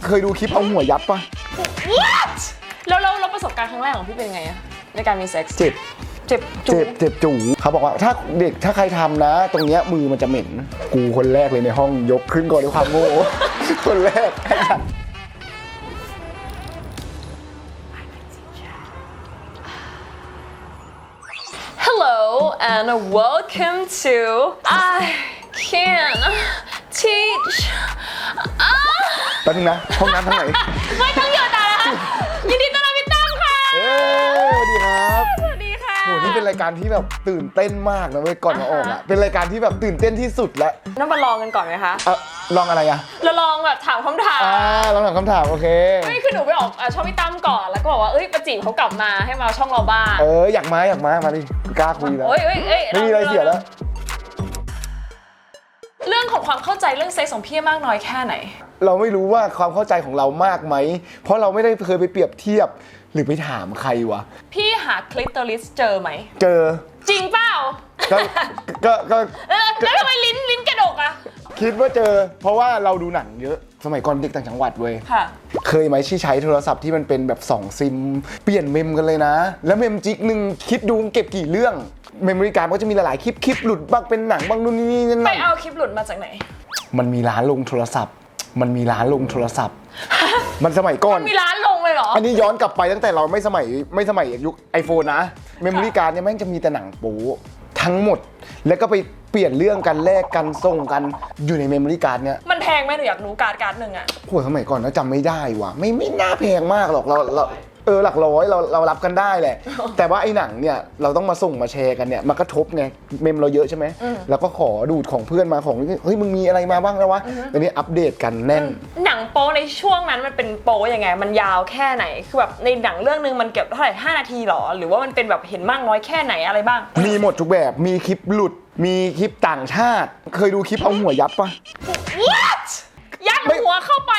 เคยดูคลิปเอาหัวยัดปะ What แล้วประสบการณ์ครั้งแรกของพี่เป็นไงอะในการมีเซ็กซ์ เจ็บ เจ็บจุ๊ เจ็บจูเขาบอกว่าถ้าใครทำนะ ตรงเนี้ยมือมันจะเหม็นกูคนแรกเลยในห้องยกขึ้นก่อนด้วยความโง่ คนแรกไอ้สัส Hello and welcome to I can teach แป๊บนึงนะห้องน้ำทางไหน ไม่ต้องหยุดนะคะยินดีต้อนรับพี่ตั้มค่ะ เอ้ยสวัสดีครับ สวัสดีค่ะ โหนี่เป็นรายการที่แบบตื่นเต้นมากนะเว้ยก่อนมาออกอ่ะเป็นรายการที่แบบตื่นเต้นที่สุดแล้ว ต้องมาลองกันก่อนไหมคะ ลองอะไรอ่ะ เราลองแบบถามคำถาม ลองถามคำถามโอเค ไม่คือหนูไปออกช่องพี่ตั้มก่อนแล้วก็บอกว่าเอ้ยประจีบเขากลับมาให้มาช่องเราบ้าง อยากมาดิกล้าคุยแล้ว เอ้ย ไม่มีอะไรเสียแล้ว เรื่องของความเข้าใจเรื่องเซ็กส์ของพี่มากน้อยแค่ไหน เราไม่รู้ว่าความเข้าใจของเรามากไหมเพราะเราไม่ได้เคยไปเปรียบเทียบหรือไปถามใครวะ พี่หาคลิตอริสเจอไหม เจอ จริงเปล่า ก็ แล้วทำไมลิ้นกระดกอะ คิดว่าเจอ เพราะว่าเราดูหนังเยอะสมัยก่อนเด็กต่างจังหวัดเว้ย ค่ะ เคยไหมที่ใช้โทรศัพท์ที่มันเป็นแบบ2ซิมเปลี่ยนเมมกันเลยนะ แล้วเมมจิกหนึ่งคิดดูเก็บกี่เรื่องเมมโมรี่การ์ดก็จะมีหลายๆคลิปหลุดบ้างเป็นหนังบ้างนู่นนี่นั่น ไปเอาคลิปหลุดมาจากไหน มันมีร้านลงโทรศัพท์ มันสมัยก่อน มีร้านลงเลยเหรอ อันนี้ย้อนกลับไปตั้งแต่เราไม่สมัยยุค iPhone นะเมมโมรี่การ์ดเนี่ยแม่งจะมีแต่หนังโป๊ทั้งหมด แล้วก็ไปเปลี่ยนเรื่องกันแลกกันส่งกันอยู่ในเมมโมรี่การ์ดเนี่ย มันแพงไหมหนูอยากรู้การ์ดหนึ่งอะ โหสมัยก่อนนะจำไม่ได้ว่ะไม่น่าแพงมากหรอกเราหลักร้อยเรารับกันได้แหละ แต่ว่าไอ้หนังเนี่ยเราต้องมาส่งมาแชร์กันเนี่ยมันก็ทบไงเมมเราเยอะใช่ไหมแล้วก็ขอดูดของเพื่อนมาของเฮ้ยมึงมีอะไรมาบ้างแล้ววะตอนนี้อัปเดตกันแน่น หนังโป๊ในช่วงนั้นมันเป็นโป๊ยังไงมันยาวแค่ไหนคือแบบในหนังเรื่องนึงมันเก็บเท่าไหร่5 นาทีหรอหรือว่ามันเป็นแบบเห็นมากน้อยแค่ไหนอะไรบ้าง มีหมดทุกแบบมีคลิปหลุดมีคลิปต่างชาติ เคยดูคลิปเอาหัวยัดปะ What ยัดหัวเข้าไป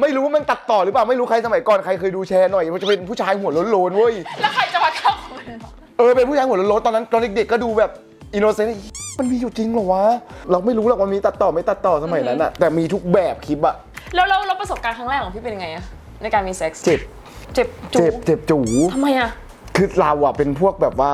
ไม่รู้ว่ามันตัดต่อหรือเปล่าไม่รู้ใครสมัยก่อนใครเคยดูแชร์หน่อยมันจะเป็นผู้ชายหัวโล้นๆเว้ย แล้วใครจะมาเข้าของมันวะ เป็นผู้ชายหัวโล้นๆตอนนั้นตอนเด็กๆก็ดูแบบอินโนเซนต์มันมีอยู่จริงเหรอวะเราไม่รู้หรอกมันมีตัดต่อไม่ตัดต่อสมัยนั้นอะแต่มีทุกแบบคลิปอะ แล้วประสบการณ์ครั้งแรกของพี่เป็นไงอะในการมีเซ็กซ์ เจ็บ เจ็บจุ๊ เจ็บจู๋ ทำไมอะ คือเราอะเป็นพวกแบบว่า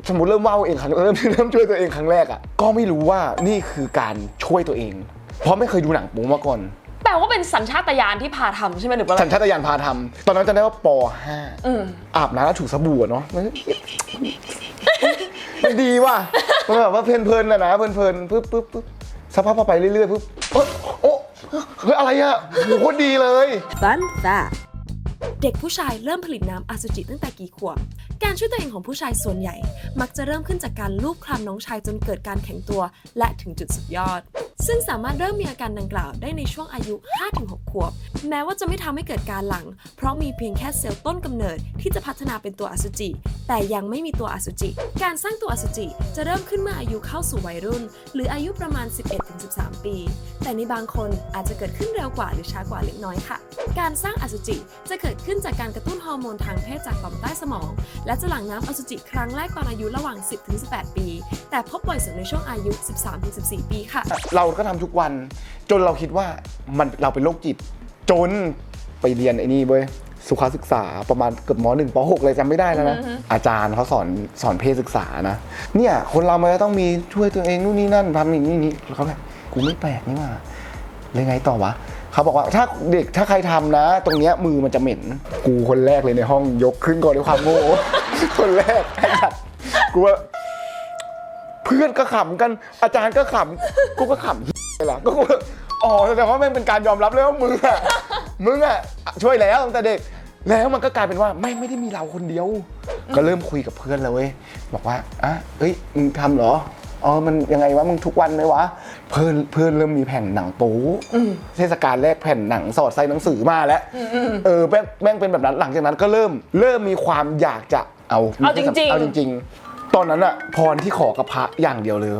สมมติเริ่มว่าวเองครั้งเริ่มช่วยตัวเองครั้งแรกอะก็ไม่รู้ว่านี่คือการช่วยตัวเอง เพราะไม่เคยดูหนังโป๊มาก่อน แปลว่าเป็นสัญชาตญาณที่พาทำใช่ไหมหรือว่า สัญชาตญาณพาทำตอนนั้นจำได้ว่าป .5 อาบน้ำแล้วถูสบู่อะเนาะมันดีว่ะมันแบบว่าเพลินๆนะเพลินปึ๊บสักพักพอไปเรื่อยๆปึ๊บโอ้เฮ้ยอะไรอะโหโคตรดีเลย Fun fact เด็กผู้ชายเริ่มผลิตน้ำอสุจิตั้งแต่กี่ขวบ การช่วยตัวเองของผู้ชายส่วนใหญ่ มักจะเริ่มขึ้นจากการลูบคลำน้องชายจนเกิดการแข็งตัวและถึงจุดสุดยอด ซึ่งสามารถเริ่มมีอาการดังกล่าวได้ในช่วงอายุ 5-6 ขวบ แม้ว่าจะไม่ทำให้เกิดการหลั่ง เพราะมีเพียงแค่เซลล์ต้นกำเนิดที่จะพัฒนาเป็นตัวอสุจิ แต่ยังไม่มีตัวอสุจิ การสร้างตัวอสุจิจะเริ่มขึ้นเมื่ออายุเข้าสู่วัยรุ่น หรืออายุประมาณ 11-13 ปี แต่ในบางคนอาจจะเกิดขึ้นเร็วกว่าหรือช้ากว่าเล็กน้อยค่ะ การสร้างอสุจิจะเกิดขึ้นจากการกระตุ้นฮอร์โมนทางเพศจากต่อมใต้สมอง และจะหลั่งน้ำอสุจิครั้งแรกตอนอายุระหว่าง 10-18 ปี แต่พบบ่อยสุดในช่วงอายุ 13-14 ปีค่ะ เราก็ทำทุกวันจนเราคิดว่าเราเป็นโรคจิตจนไปเรียนไอ้นี่เว้ยสุขศึกษาประมาณเกือบม.1 ป.6 เลยจำไม่ได้แล้วนะอาจารย์เขาสอนเพศศึกษานะเนี่ยคนเรามันจะต้องมีช่วยตัวเองนู่นนี่นั่นทำอย่างนี้เขาแบบกูไม่แปลกนี่ว่าเลยไงต่อวะเขาบอกว่าถ้าใครทำนะ ตรงเนี้ยมือมันจะเหม็นกูคนแรกเลยในห้องยกขึ้นก่อนด้วยความโง่ คนแรกไอ้สัตว์กูว่าเพื่อนก็ขำกันอาจารย์ก็ขำกูก็ขำอะไรล่ะก็กูแต่ว่ามันเป็นการยอมรับเลยว่ามึงอะช่วยแล้วตั้งแต่เด็กแล้วมันก็กลายเป็นว่าไม่ได้มีเราคนเดียวก็เริ่มคุยกับเพื่อนแล้วเว้ยบอกว่ามึงทำเหรอมันยังไงวะมึงทุกวันไหมวะเพื่อนเริ่มมีแผ่นหนังโป๊เทศกาลแรกแผ่นหนังสอดใส่หนังสือมาแล้วแม่งเป็นแบบนั้นหลังจากนั้นก็เริ่มมีความอยากจะเอาจริงตอนนั้นอะพรที่ขอกับพระอย่างเดียวเลย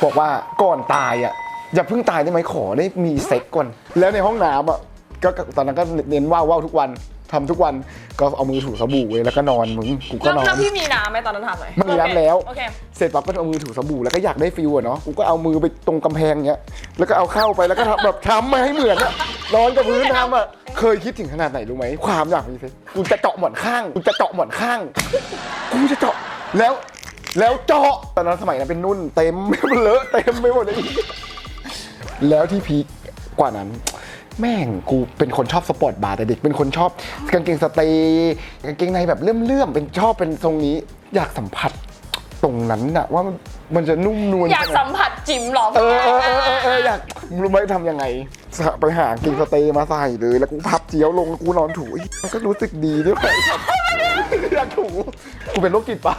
บอกว่าก่อนตายอะอย่าเพิ่งตายได้ไหมขอได้มีเซ็กก่อนแล้วในห้องน้ำอะก็ตอนนั้นก็เน้นว่าวทุกวัน ทำทุกวันก็เอามือถูสบู่เว้ยแล้วก็นอนมึงกูก็นอน แล้วพี่มีน้ำไหมตอนนั้นถามหน่อย ไม่มีน้ำแล้ว โอเค เสร็จปั๊บก็เอามือถูสบู่แล้วก็อยากได้ฟิลอะเนาะกูก็เอามือไปตรงกำแพงเงี้ยแล้วก็เอาเข้าไปแล้วก็ทำแบบทำมาให้เหมือนอะนอนกับพื้นทำอะเคยคิดถึงขนาดไหนรู้ไหมความอยากมีเซ็กกูจะเจาะหมอนข้างกูจะเจาะหมอนข้างกูจะเจาะแล้วเจาะตอนนั้นสมัยนั้นเป็นนุ่นเต็มมันเลอะเต็มไปหมดเลยแล้วที่พีคกว่านั้น แม่งกูเป็นคนชอบสปอร์ตบาร์แต่เด็กเป็นคนชอบกางเกงสเตย์กางเกงในแบบเลื่อมๆเป็นชอบเป็นทรงนี้อยากสัมผัสตรงนั้นอะว่ามันจะนุ่มนวล อยากสัมผัสจิ๋มเหรอ อยากรู้ไหมทำยังไงไปหากางเกงสเตย์มาใส่เลยแล้วกูพับเจียวลงแล้วกูนอนถูมันก็รู้สึกดีด้วยอยากถูกูเป็นโรคจิตปะ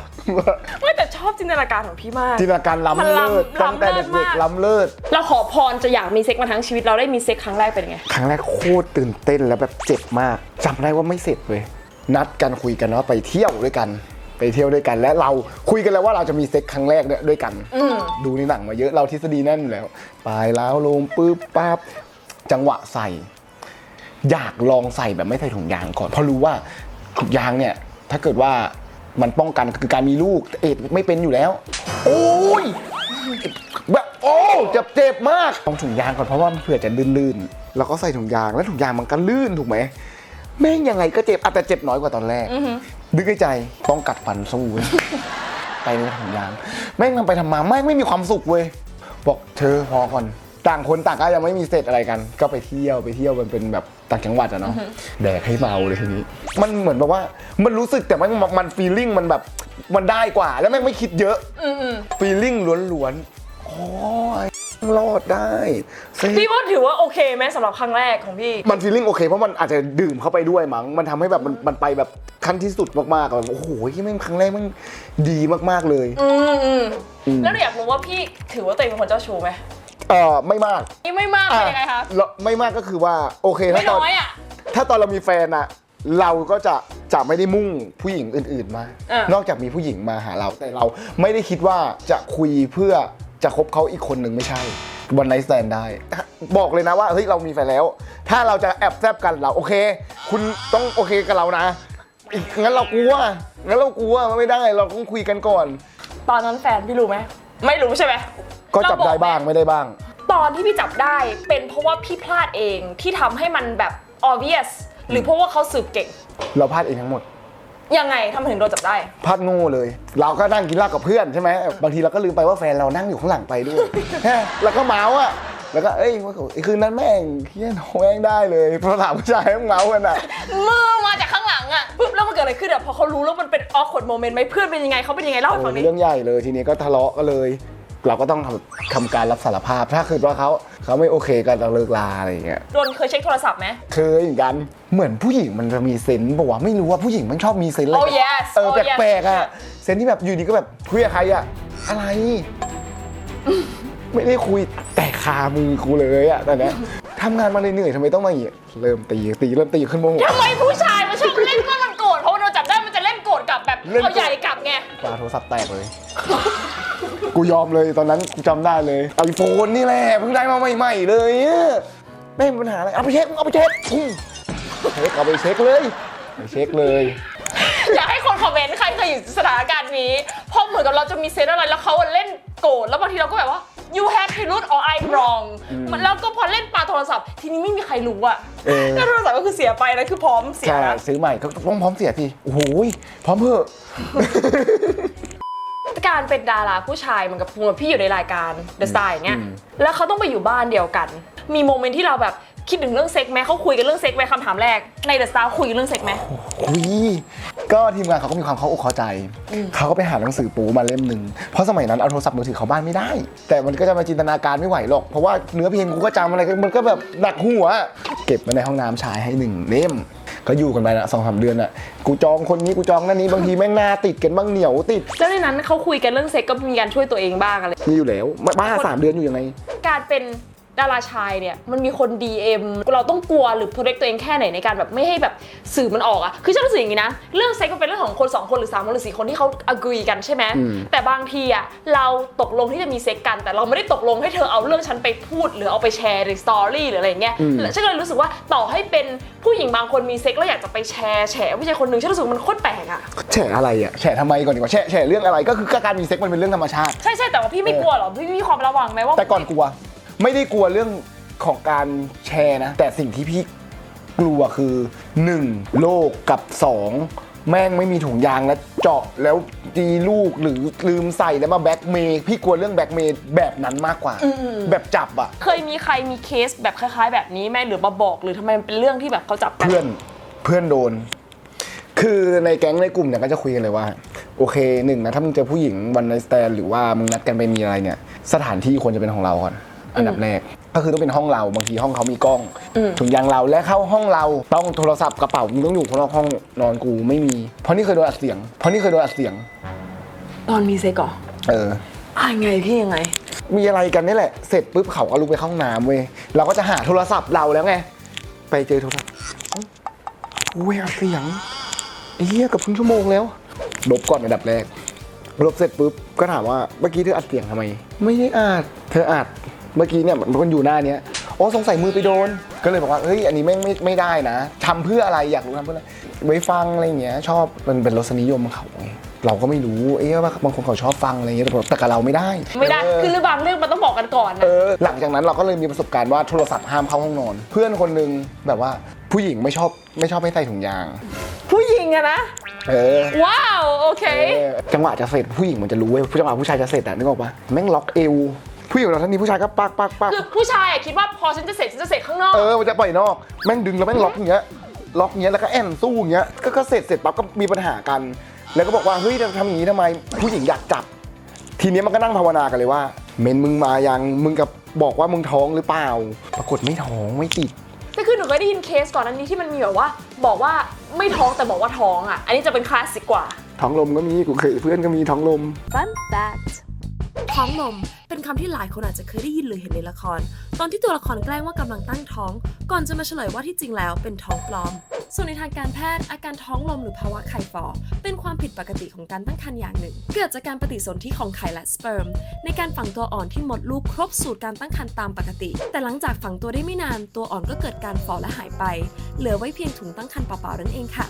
ไม่แต่ชอบจินตนาการของพี่มาก จินตนาการล้ำเลิศตั้งแต่เด็กๆล้ำเลิศ เราขอพรจะอยากมีเซ็กมาทั้งชีวิตเราได้มีเซ็กครั้งแรกเป็นไง ครั้งแรกโคตรตื่นเต้นแล้วแบบเจ็บมากจำได้ว่าไม่เสร็จเลยนัดกันคุยกันว่าไปเที่ยวด้วยกันและเราคุยกันแล้วว่าเราจะมีเซ็กครั้งแรกด้วยกันดูในหนังมาเยอะเราทฤษฎีแน่นอยู่แล้วปลายแล้วลงปึ๊บปั๊บจังหวะใส่อยากลองใส่แบบไม่ใส่ถุงยางก่อนเพราะรู้ว่าถุงยางเนี่ยถ้าเกิดว่ามันป้องกันคือการมีลูกเอดไม่เป็นอยู่แล้วโอ้ยแบบโอ้เจ็บมากลองถุงยางก่อนเพราะว่าเผื่อจะลื่นๆแล้วก็ใส่ถุงยางแล้วถุงยางมันก็ลื่นถูกไหมแม่งยังไงก็เจ็บแต่เจ็บน้อยกว่าตอนแรกนึกในใจต้องกัดฟันสู้เว้ย ไปในถุงยางแม่งทำไปทำมาแม่งไม่มีความสุขเว้ยบอกเธอพอก่อนต่างคนต่างก็ยังไม่มีเสร็จอะไรกันก็ไปเที่ยวมันเป็นแบบต่างจังหวัดอะเนาะแดกให้เมาเลยทีนี้มันเหมือนแบบว่ามันรู้สึกแต่มันฟีลลิ่งมันแบบมันได้กว่าแล้วแม่งไม่คิดเยอะฟีลลิ่งล้วนๆโอ้ยรอดได้ พี่ว่าถือว่าโอเคไหมสำหรับครั้งแรกของพี่มันฟีลลิ่งโอเคเพราะมันอาจจะดื่มเข้าไปด้วยมั้งมันทำให้แบบมันไปแบบขั้นที่สุดมากๆแบบโอ้โหที่แม่งครั้งแรกแม่งดีมากๆเลยแล้วอยากรู้ว่าพี่ถือว่าตัวเองเป็นคนเจ้าชู้ไหมไม่มาก ไม่มากเป็นยังไงคะไม่มากก็คือว่าโอเคไม่น้อยอะถ้าตอนเรามีแฟนอะเราก็จะไม่ได้มุ่งผู้หญิงอื่นๆมานอกจากมีผู้หญิงมาหาเราแต่เราไม่ได้คิดว่าจะคุยเพื่อจะคบเขาอีกคนหนึ่งไม่ใช่วันไนท์สแตนได้บอกเลยนะว่าเฮ้ยเรามีแฟนแล้วถ้าเราจะแอบแซบกันเราโอเคคุณต้องโอเคกับเรานะงั้นเรากลัวไม่ได้เราต้องคุยกันก่อนตอนนั้นแฟนพี่รู้ไหมไม่รู้ใช่ไหมก็จับได้บ้างไม่ได้บ้างตอนที่พี่จับได้เป็นเพราะว่าพี่พลาดเองที่ทำให้มันแบบ obvious หรือเพราะว่าเขาสืบเก่งเราพลาดเองทั้งหมดยังไงทำไมถึงโดนจับได้พลาดโง่เลยเราก็นั่งกินเหล้ากับเพื่อนใช่ไหมบางทีเราก็ลืมไปว่าแฟนเรานั่งอยู่ข้างหลังไปด้วย แล้วก็เมาอ่ะแล้วก็คืนนั้นแม่งเฮี้ยนแม่งได้เลยเพราะถามผู้ชายแม่งเมากันอ่ะมือมาจากข้างหลังอ่ะปุ๊บแล้วมันเกิดอะไรขึ้นอ่ะพอเขารู้แล้วมันเป็น awkward moment ไหมเพื่อนเป็นยังไงเขาเป็นยังไงเล่าให้ฟังดิเรื่องใหญ่เลยทีนี้ก็ทะเลาะกันเลยเราก็ต้องทำการรับสารภาพถ้าคือว่าเขาไม่โอเคกันเราเลิกลาอะไรอย่างเงี้ยโดนเคยเช็คโทรศัพท์ไหมเคยเหมือนกันเหมือนผู้หญิงมันจะมีเซนส์บอกว่าไม่รู้ว่าผู้หญิงมันชอบมีเซนส์อะไรแปลกๆอ่ะเซนส์ที่แบบอยู่ดีก็แบบคุยกับใครอ่ะอะไรไม่ได้คุยแต่คามือกูเลยอ่ะตอนนี้ทำงานมาเหนื่อยทำไมต้องมาอย่างเงี้ยเริ่มตีขึ้นโมโหทำไมผู้ชายมันชอบเล่นเมื่อมันโกรธเพราะโดนจับได้มันจะเล่นโกรธกลับแบบเอาใหญ่กลับไงปาโทรศัพท์แตกเลยกูยอมเลยตอนนั้นกูจำได้เลยไอโฟนนี่แหละเพิ่งได้มาใหม่ๆเลยไม่มีปัญหาอะไรเอาไปเช็คเอาไปเช็คเลยอยากให้คนคอมเมนต์ใครเคยอยู่สถานการณ์นี้พอเหมือนกับเราจะมีเซนอะไรแล้วเขาเล่นโกรธแล้วบางทีเราก็แบบว่า you have to root or I'm wrong แล้วก็พอเล่นปาโทรศัพท์ทีนี้ไม่มีใครรู้อะแล้วโทรศัพท์ก็คือเสียไปนะคือพร้อมเสียใช่ซื้อใหม่ก็ต้องพร้อมเสียทีโอ้โหพร้อมเพ้อการเป็นดาราผู้ชายเหมือนกับพี่อยู่ในรายการ The Star อย่างเงี้ยแล้วเขาต้องไปอยู่บ้านเดียวกันมีโมเมนต์ที่เราแบบคิดถึงเรื่องเซ็กไหมเขาคุยกันเรื่องเซ็กไหมคำถามแรกใน The Star คุยกันเรื่องเซ็กไหมคุยก็ทีมงานเขาก็มีความเข้าอกเข้าใจเขาก็ไปหาหนังสือปูมาเล่มหนึ่งเพราะสมัยนั้นเอาโทรศัพท์มือถือเขาบ้านไม่ได้แต่มันก็จะมาจินตนาการไม่ไหวหรอกเพราะว่าเนื้อเพลงกูก็จำอะไรมันก็แบบหนักหัวเก็บไว้ในห้องน้ำชายให้1 เล่มก็อยู่กันไปละ2-3 เดือนอ่ะกูจองคนนี้กูจองนั่นนี้บางทีแม่งหน้าติดกันบ้างเหนียวติดแล้วในนั้นเขาคุยกันเรื่องเซ็กก็มีการช่วยตัวเองบ้างอะไรมีอยู่แล้วบ้า3 เดือนอยู่ยังไงการเป็น ดาราชายเนี่ยมันมีคน DM เราต้องกลัวหรือ protect ตัวเองแค่ไหนในการแบบไม่ให้แบบสื่อมันออกอะคือฉันรู้สึกอย่างนี้นะเรื่องเซ็กมันเป็นเรื่องของคน2คนหรือ3คนหรือ4คนที่เขา agree กันใช่ไหมแต่บางทีอะเราตกลงที่จะมีเซ็กกันแต่เราไม่ได้ตกลงให้เธอเอาเรื่องฉันไปพูดหรือเอาไปแชร์ในสตอรี่หรืออะไรเงี้ยฉันก็เลยรู้สึกว่าต่อให้เป็นผู้หญิงบางคนมีเซ็กแล้วอยากจะไปแชร์ผู้ชายคนหนึ่งฉันรู้สึกมันโคตรแปลกอะ แฉอะไรอะแฉทำไมก่อนดีกว่าแฉเรื่องอะไรก็คือการมีเซ็กมันเป็นเรื่องธรรมชาติใช่แต่ว่าพี่ไม่กลัวหรอพี่มีความระวังไหมว่าแต่ก่อนกลัวไม่ได้กลัวเรื่องของการแชร์นะแต่สิ่งที่พี่กลัวคือ 1. โรคกับ 2. แม่งไม่มีถุงยางแล้วเจาะแล้วตีลูกหรือลืมใส่แล้วมาแบ็กเมย์พี่กลัวเรื่องแบ็กเมย์แบบนั้นมากกว่าแบบจับอะเคยมีใครมีเคสแบบคล้ายๆแบบนี้ไหมหรือมาบอกหรือทำไมมันเป็นเรื่องที่แบบเขาจับกันเพื่อนโดนคือในแก๊งในกลุ่มเนี่ยก็จะคุยกันเลยว่าโอเคหนึ่งนะถ้ามึงเจอผู้หญิงวันไนท์สแตนหรือว่ามึงนัดกันไปมีอะไรเนี่ยสถานที่ควรจะเป็นของเราก่อนอันดับแรกก็คือต้องเป็นห้องเราบางทีห้องเขามีกล้องถุงยางเราและเข้าห้องเราต้องโทรศัพท์กระเป๋ามึงต้องอยู่ข้างนอกห้องนอนกูไม่มีเพราะนี่เคยโดนอัดเสียงตอนมีเซ็กเหรอไงพี่ยังไงมีอะไรกันนี่แหละเสร็จปุ๊บเขาก็ลุกไปเข้าห้องน้ำเว้ยเราก็จะหาโทรศัพท์เราแล้วไงไปเจอโทรศัพท์เว้ยอัดเสียงเฮียกับครึ่งชั่วโมงแล้วลบก่อนอันดับแรกลบเสร็จปุ๊บก็ถามว่าเมื่อกี้เธออัดเสียงทำไมไม่ได้อัดเธออัดเมื่อกี้เนี่ยมันอยู่หน้านี้อ๋อสงสัยมือไปโดนก็เลยบอกว่าเฮ้ยอันนี้ไม่ได้นะทำเพื่ออะไรอยากรู้ทำเพื่ออะไรไว้ฟังอะไรอย่างเงี้ยชอบมันเป็นรสนิยมเขาไงเราก็ไม่รู้ว่าบางคนเขาชอบฟังอะไรอย่างเงี้ยแต่กับเราไม่ได้คือเรื่องบางเรื่องมันต้องบอกกันก่อนนะหลังจากนั้นเราก็เลยมีประสบการณ์ว่าโทรศัพท์ห้ามเข้าห้องนอนเพื่อนคนนึงแบบว่าผู้หญิงไม่ชอบให้ใส่ถุงยางผู้หญิงอะนะว้าวโอเคจังหวะจะเสร็จผู้หญิงมันจะรู้เว้ยจังหวะผู้ชายจะเสร็จอะนึกออกปะแม่งล็อกเอวผู้หญิงเราท่านนี้ผู้ชายก็ปักคือผู้ชายคิดว่าพอฉันจะเสร็จข้างนอกมันจะปล่อยนอกแม่งดึงแล้วแม่งล็อกอย่างเงี้ยแล้วก็แอนสู้อย่างเงี้ยก็เสร็จปั๊บก็มีปัญหากันแล้วก็บอกว่าเฮ้ยทำอย่างนี้ทำไมผู้หญิงอยากจับทีนี้มันก็นั่งภาวนากันเลยว่าเมนมึงมายังมึงกับบอกว่ามึงท้องหรือเปล่าปรากฏไม่ท้องไม่ติดแต่คือหนูเคยได้ยินเคสก่อนอันนี้ที่มันมีแบบว่าบอกว่าไม่ท้องแต่บอกว่าท้องอ่ะอันนี้จะเป็นคลาสสิกกว่าท้องลมก็มีกูเคยเพื่อนก็มีท้องลม Fun fact ท้องลมเป็นคำที่หลายคนอาจจะเคยได้ยินหรือเห็นในละครตอนที่ตัวละครแกล้งว่ากำลังตั้งท้องก่อนจะมาเฉลยว่าที่จริงแล้วเป็นท้องปลอมส่วนในทางการแพทย์อาการท้องลมหรือภาวะไข่ฝ่อเป็นความผิดปกติของการตั้งครรภ์อย่างหนึ่งเกิดจากการปฏิสนธิของไข่และสเปิร์มในการฝังตัวอ่อนที่มดลูกครบสูตรการตั้งครรภ์ตามปกติแต่หลังจากฝังตัวได้ไม่นานตัวอ่อนก็เกิดการฝ่อและหายไปเหลือไว้เพียงถุงตั้งครรภ์เปล่าๆนั่นเองค่ะ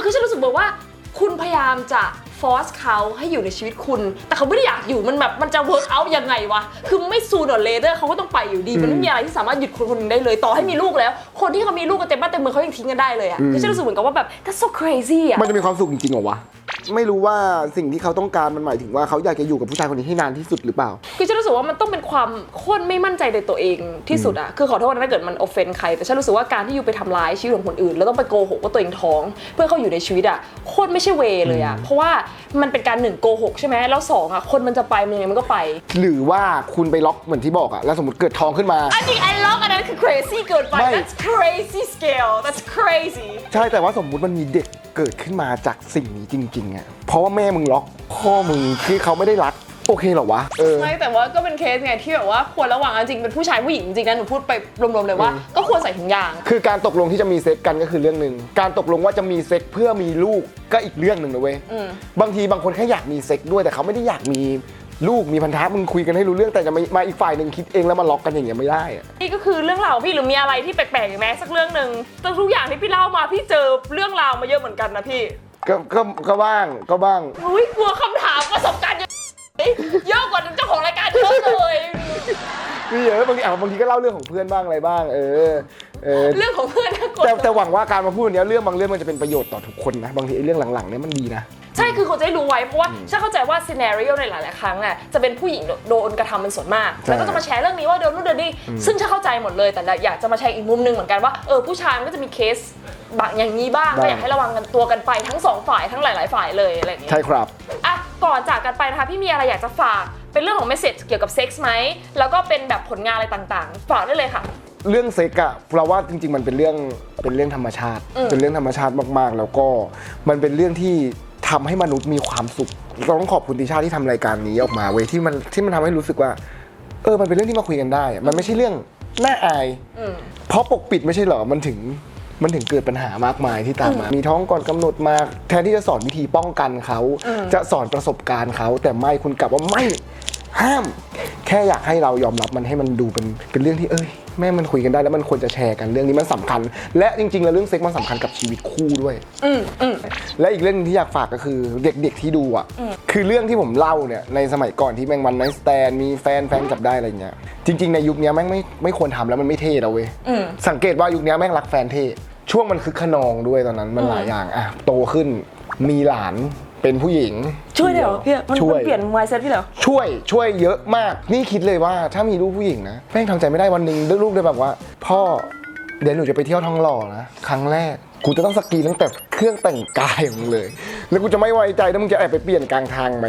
คือฉันรู้สึกว่าคุณพยายามจะฟอร์สเขาให้อยู่ในชีวิตคุณแต่เขาไม่ได้อยากอยู่มันจะเวิร์กเอาท์ยังไงวะคือไม่ซูนอเลเดอร์เขาก็ต้องไปอยู่ดีมันไม่มีอะไรที่สามารถหยุดคนคนนึงได้เลยต่อให้มีลูกแล้วคนที่เขามีลูกกันเต็มบ้านเต็มเมืองเขายังทิ้งกันได้เลยอ่ะคือฉันรู้สึกเหมือนกับว่าแบบ that's so crazy อ่ะมันจะมีความสุขจริงๆเหรอวะไม่รู้ว่าสิ่งที่เขาต้องการมันหมายถึงว่าเขาอยากจะอยู่กับผู้ชายคนนี้ให้นานที่สุดหรือเปล่าคือฉันรู้สึกว่ามันต้องเป็นความโคตรไม่มั่นใจในตัวเองที่สุดอะคือขอโทษนะถ้าเกิดมัน offend ใครแต่ฉันรู้สึกว่าการที่อยู่ไปทำร้ายชีวิตของคนอื่นแล้วต้องไปโกหกว่าตัวเองท้องเพื่อเขาอยู่ในชีวิตอะโคตรไม่ใช่เวเลยอะเพราะว่ามันเป็นการ1โกหกใช่ไหมแล้ว2อะคนมันจะไปมันยังไงมันก็ไปหรือว่าคุณไปล็อกเหมือนที่บอกอะแล้วสมมติเกิดท้องขึ้นมาI think I lock อันนั้นคือ crazy เกินไป that's crazy scale that's crazy ใช่แต่ว่าสมมุติมันมีเด็กเกิดขึ้นมาจากสิ่งนี้จริงๆอะเพราะว่าแม่มึงล็อกพ่อมึงที่เขาไม่ได้รักโอเคเหรอวะไม่แต่ว่าก็เป็นเคสไงที่แบบว่าควรระวังจริงเป็นผู้ชายผู้หญิงจริงนะหนูพูดไปรวมๆเลยว่าก็ควรใส่ถุงยางคือการตกลงที่จะมีเซ็กกันก็คือเรื่องนึงการตกลงว่าจะมีเซ็กเพื่อมีลูกก็อีกเรื่องนึงนะเว้ยบางทีบางคนแค่อยากมีเซ็กด้วยแต่เขาไม่ได้อยากมีลูกมีพันธะมึงคุยกันให้รู้เรื่องแต่จะมาอีกฝ่ายนึงคิดเองแล้วมาล็อกกันอย่างเงี้ยไม่ได้นี่ก็คือเรื่องราวพี่หรือมีอะไรที่แปลกๆอย่างแม้สักเรื่องนึงแต่ทุกอย่างที่พี่เล่ามาพี่เจอเรื่องราวมาเยอะเหมือนกันนะพี่ก็บ้างอุ้ยกลัวคำถามประสบการณ์เยอะกว่าเจ้าของรายการเยอะเลยมีเยอะบางทีก็เล่าเรื่องของเพื่อนบ้างอะไรบ้างเรื่องของเพื่อนนะแต่หวังว่าการมาพูดวันนี้เรื่องบางเรื่องมันจะเป็นประโยชน์ต่อทุกคนนะบางทีเรื่องหลังๆเนี่ยมันดีนะใช่คือคนจะได้รู้ไว้เพราะว่าฉันเข้าใจว่าซีนาริโอในหลายๆครั้งน่ะจะเป็นผู้หญิงโดนกระทำเป็นส่วนมากแล้วก็จะมาแชร์เรื่องนี้ว่าโดนนู่นโดนนี่ซึ่งฉันเข้าใจหมดเลยแต่อยากจะมาแชร์อีกมุมนึงเหมือนกันว่าผู้ชายมันก็จะมีเคสบางอย่างนี้บ้างก็อยากให้ระวังกันตัวกันไปทั้ง2ฝ่ายทั้งหลายๆฝ่ายเลยอะไรอย่างเงี้ยใช่ครับก่อนจากกันไปนะคะพี่มีอะไรอยากจะฝากเป็นเรื่องของเมสเสจเกี่ยวกับเซ็กส์ไหมแล้วก็เป็นแบบผลงานอะไรต่างๆฝากได้เลยค่ะเรื่องเซ็กอะเราว่าจริงๆมันเป็นเรื่องธรรมชาติเป็นเรื่องธรรมชาติมากๆแล้วก็มันเป็นเรื่องที่ทำให้มนุษย์มีความสุขต้องขอบคุณติชาที่ทำรายการนี้ออกมาเว้ยที่มันทำให้รู้สึกว่ามันเป็นเรื่องที่มาคุยกันได้มันไม่ใช่เรื่อง น่าอายเพราะปกปิดไม่ใช่เหรอมันถึงเกิดปัญหามากมายที่ตามมา มีท้องก่อนกำหนดมาแทนที่จะสอนวิธีป้องกันเขาจะสอนประสบการณ์เขาแต่ไม่คุณกลับว่าไม่ห้าม แค่อยากให้เรายอมรับมันให้มันดูเป็นเรื่องที่แม่มันคุยกันได้แล้วมันควรจะแชร์กันเรื่องนี้มันสำคัญ และจริงๆแล้วเรื่องเซ็กมันสำคัญกับชีวิตคู่ด้วยและอีกเรื่องนึงที่อยากฝากก็คือเด็กๆที่ดูอ่ะคือเรื่องที่ผมเล่าเนี่ยในสมัยก่อนที่แม่งวันไนท์สแตนมีแฟนจับได้อะไรเงี้ยจริงๆในยุคนี้แม่งไม่ควรทำแล้วมันไม่เท่แล้วเว้ยสังเกตว่ายุคนี้แม่งรักแฟนเท่ช่วงมันคึกขนองด้วยตอนนั้นมันหลายอย่างอ่ะโตขึ้นมีหลานเป็นผู้หญิงช่วยเดี๋ยวพี่มันเปลี่ยน mindset พี่เหรอช่วยเยอะมากนี่คิดเลยว่าถ้ามีลูกผู้หญิงนะแม่งทำใจไม่ได้วันหนึ่งลูกได้แบบว่าพ่อเดี๋ยวหนูจะไปเที่ยวทองหล่อนะครั้งแรกกูจะต้องสกรีนตั้งแต่เครื่องแต่งกายของมึงเลยแล้วกูจะไม่ไว้ใจถ้ามึงจะแอบไปเปลี่ยนกลางทางไหม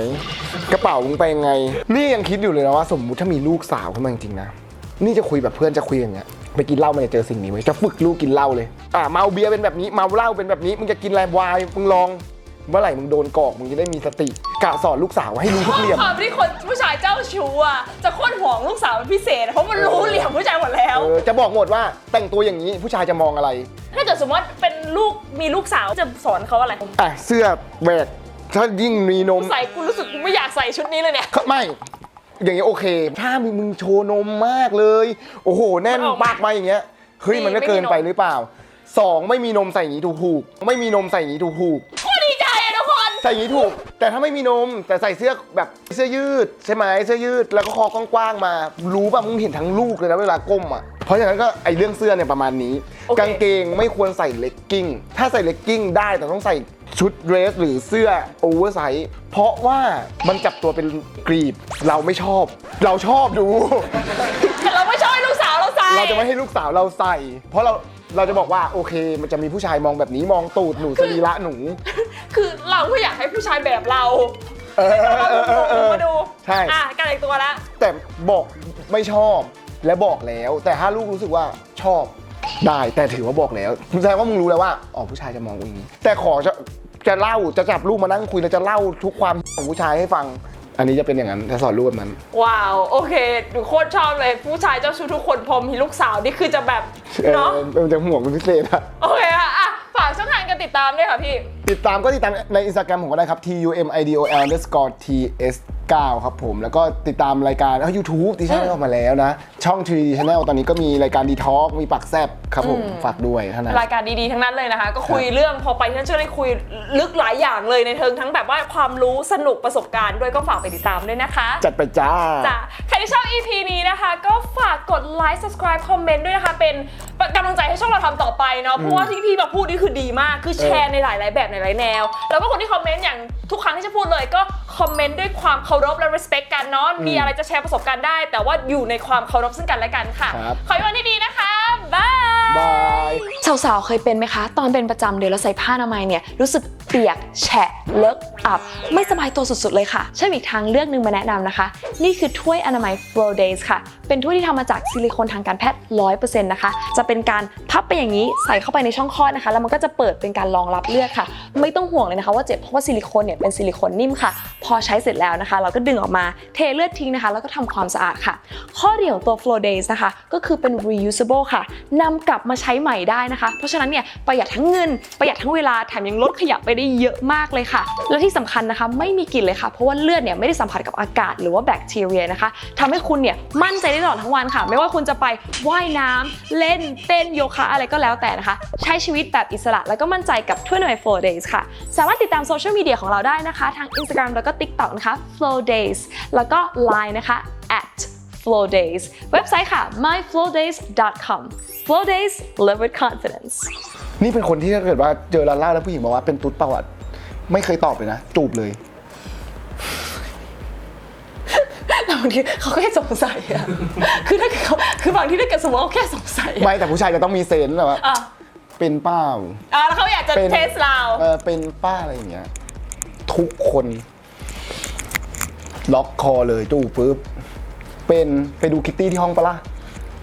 กระเป๋ามึงไปยังไงนี่ยังคิดอยู่เลยนะว่าสมมุติถ้ามีลูกสาวขึ้นมาจริงๆนะนี่จะคุยแบบเพื่อนจะคุยอย่างเงี้ยไปกินเหล้ามันจะเจอสิ่งนี้ไว้จะฝึกลูกกินเหล้าเลยเมาเบียร์เป็นแบบนี้เมาเหล้าเป็นแบบนี้มึงจะกินอะไรวายมึงลองเมื่อไหร่มึงโดนกอกมึงจะได้มีสติกะสอนลูกสาวให้รู้ทุกเหลี่ยมความที่คนผู้ชายเจ้าชู้อ่ะจะโคตรห่วงลูกสาวเป็นพิเศษเพราะมันรู้เหลี่ยมผู้ชายหมดแล้วจะบอกหมดว่าแต่งตัวอย่างนี้ผู้ชายจะมองอะไรถ้าเกิดสมมติเป็นลูกมีลูกสาวจะสอนเขาอะไรเสื้อแหวกถ้ายิ่งมีนมใส่กูรู้สึกกูไม่อยากใส่ชุดนี้เลยเนี่ยไม่อย่างเงี้ยโอเคถ้ามึงโชว์นมมากเลยโอ้โหแน่นมากมาอย่างเงี้ยเฮ้ยมันก็เกินไปหรือเปล่า2ไม่มีนมใส่อย่างนี้ถูกไม่มีนมใส่อย่างนี้ถูกดีใจอะทุกคนใส่อย่างนี้ถูกแต่ถ้าไม่มีนมแต่ใส่เสื้อแบบเสื้อยืดใช่ไหมเสื้อยืดแล้วก็คอกว้างๆมารู้ป่ะมึงเห็นทั้งลูกเลยนะเวลาก้มอ่ะเพราะฉะนั้นก็ไอเรื่องเสื้อเนี่ยประมาณนี้กางเกงไม่ควรใส่เลกกิ้งถ้าใส่เลกกิ้งได้แต่ต้องใส่ชุดเดรสหรือเสื้อโอเวอร์ไซส์เพราะว่ามันจับตัวเป็นกรีบเราไม่ชอบเราชอบดูแต่เราไม่ชอบให้ลูกสาวเราใส่เราจะไม่ให้ลูกสาวเราใส่เพราะเราจะบอกว่าโอเคมันจะมีผู้ชายมองแบบนี้มองตูดหนูสรีระหนูคือเราก็อยากให้ผู้ชายแบบเรามาดูใช่การแต่งตัวแล้วแต่บอกไม่ชอบและบอกแล้วแต่ถ้าลูกรู้สึกว่าชอบได้แต่ถือว่าบอกแล้วแสดงว่ามึงรู้แล้วว่าผู้ชายจะมองอย่างนี้แต่ขอจะเล่าจะจับลูกมานั่งคุยแล้วจะเล่าทุกความของผู้ชายให้ฟังอันนี้จะเป็นอย่างนั้นจะสอนลูกแบบนั้นว้าวโอเคหนูโคตรชอบเลยผู้ชายเจ้าชู้ทุกคนพอมีลูกสาวนี่คือจะแบบเนาะมันจะห่วงเป็นพิเศษอะโอเคอะฝากช่องทางการติดตามด้วยค่ะพี่ติดตามใน Instagram ผมก็ได้ครับ TUMIDOL_TS9 ครับผมแล้วก็ติดตามรายการYouTube ที่ช่องออกมาแล้วนะช่อง 3D Channel ตอนนี้ก็มีรายการดีท็อกมีปักแซบครับผมฝากด้วยเท่านั้นรายการดีๆทั้งนั้นเลยนะคะก็คุยเรื่องพอไปที่นั่นเชื่อได้คุยลึกหลายอย่างเลยในเทิงทั้งแบบว่าความรู้สนุกประสบการณ์ด้วยก็ฝากไปติดตามด้วยนะคะจัดไปจ้าใครที่ชอบ EP นี้นะคะก็ฝากกดไลค์ subscribe คอมเมนต์ด้วยนะคะเป็นกำลังใจให้ช่องเราทำต่อไปเนาะเพราะว่าที่พี่มาพูดนี่คือดีมากคือแชร์ในหลายๆแบบในหลายแนวแล้วก็คนที่คอมเมนต์อย่างทุกครั้งที่จะพูดเลยก็คอมเมนต์ด้วยความเคารพและ respect กันเนาะมีอะไรจะแชร์ประสบการณ์ได้แต่ว่าอยู่ในความเคารพซึ่งกันและกันค่ะขอให้วันที่ดีนะคะบายสาวๆเคยเป็นไหมคะตอนเป็นประจำเดือนแล้วใส่ผ้าอนามัยเนี่ยรู้สึกเปียกแฉะเลอะอับไม่สบายตัวสุดๆเลยค่ะใช่อีกทางเลือกนึงมาแนะนำนะคะนี่คือถ้วยอนามัย Flow Days ค่ะเป็นถ้วยที่ทำมาจากซิลิโคนทางการแพทย์ 100% นะคะจะเป็นการพับไปอย่างนี้ใส่เข้าไปในช่องคลอดนะคะแล้วมันก็จะเปิดเป็นการรองรับเลือดค่ะไม่ต้องห่วงเลยนะคะว่าเจ็บเพราะว่าซิลิโคนเนี่ยเป็นซิลิโคนนิ่มค่ะพอใช้เสร็จแล้วนะคะเราก็ดึงออกมาเทเลือดทิ้งนะคะแล้วก็ทำความสะอาดค่ะข้อดีของตัว Flow Days นะคะก็คือเป็น reusable ค่ะนำกลับมาใช้ใหม่ได้นะคะเพราะฉะนั้นเนี่ยประหยัดทั้งเงินประหยัดทั้งเวลาแถมยังลดขยะไปได้เยอะมากเลยค่ะและที่สำคัญนะคะไม่มีกลิ่นเลยค่ะเพราะว่าเลือดเนี่ยไม่ได้สัมผัสกับอากาศหรือว่าแบคทีเรียนะคะทำให้คุณเนี่ยมั่นใจได้ตลอดทั้งวันค่ะไม่ว่าคุณจะไปว่ายน้ำเล่นเต้นโยคะอะไรก็แล้วแต่นะคะใช้ชีวิตแบบอิสระแล้วก็มั่นใจกับถ้วยอนามัย Flow Days ค่ะสามารถติดตามโซเชียลมีเดียของเราได้นะคะทาง Instagram แล้วก็ TikTok นะคะ Flow Days แล้วก็ Line นะคะ @Flow Days เว็บไซต์ค่ะ myflowdays.com Flow Days live with confidence นี่เป็นคนที่ถ้าเกิดว่าเจอลาล่าแล้วผู้หญิงบอกว่าเป็นตุ๊ดเปล่าอ่ะไม่เคยตอบเลยนะจูบเลยแต่บางทีเขาแค่สงสัยอะคือถ้าเขาคือบางทีถ้าเกิดสมมติเขาแค่สงสัยไม่แต่ผู้ชายจะต้องมีเซนส์แบบว่าเป็นเปล่าแล้วเขาอยากจะเทสเราเป็นป้าอะไรอย่างเงี้ยทุกคนล็อกคอเลยจูบปุ๊บเป็นไปดูคิตตี้ที่ห้องปะล่ะ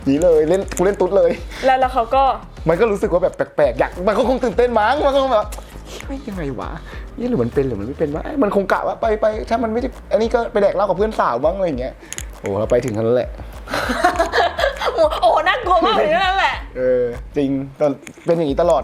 นี่เลยเล่นกูเล่นตุ๊ดเลยแล้วเขาก็มันก็รู้สึกว่าแบบแปลกๆอยากมันก็คงตื่นเต้นมั้งมันก็แบบไม่ยังไงวะนี่หรือมันเป็นหรือมันไม่เป็นวะมันคงกะว่าไปถ้ามันไม่ได้อันนี้ก็ไปแดกเหล้ากับเพื่อนสาวบ้างอะไรอย่างเงี้ยโอ้เราไปถึงนั้นแหละ โอ้โหน่ากลัวมากเลยนั่นแหละ จริงเป็นอย่างนี้ตลอด